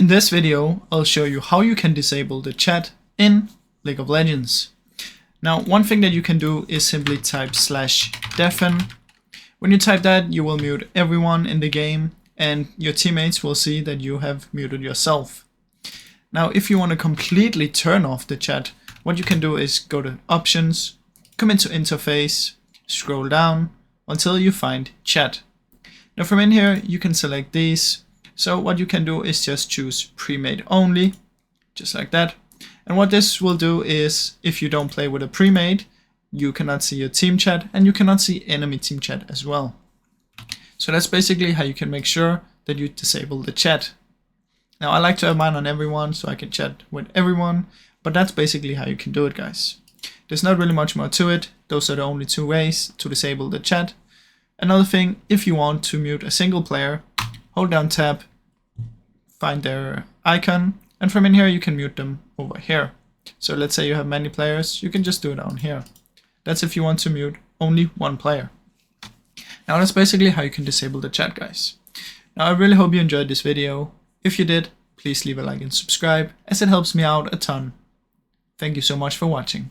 In this video, I'll show you how you can disable the chat in League of Legends. Now, one thing that you can do is simply type /deafen. When you type that, you will mute everyone in the game and your teammates will see that you have muted yourself. Now, if you want to completely turn off the chat, what you can do is go to Options, come into Interface, scroll down until you find Chat. Now from in here, you can select these. So what you can do is just choose pre-made only, just like that. And what this will do is, if you don't play with a pre-made, you cannot see your team chat and you cannot see enemy team chat as well. So that's basically how you can make sure that you disable the chat. Now I like to have mine on everyone so I can chat with everyone, but that's basically how you can do it, guys. There's not really much more to it. Those are the only two ways to disable the chat. Another thing, if you want to mute a single player, hold down tab, find their icon, and from in here you can mute them over here. So let's say you have many players, you can just do it down here. That's if you want to mute only one player. Now that's basically how you can disable the chat, guys. Now I really hope you enjoyed this video. If you did, please leave a like and subscribe, as it helps me out a ton. Thank you so much for watching.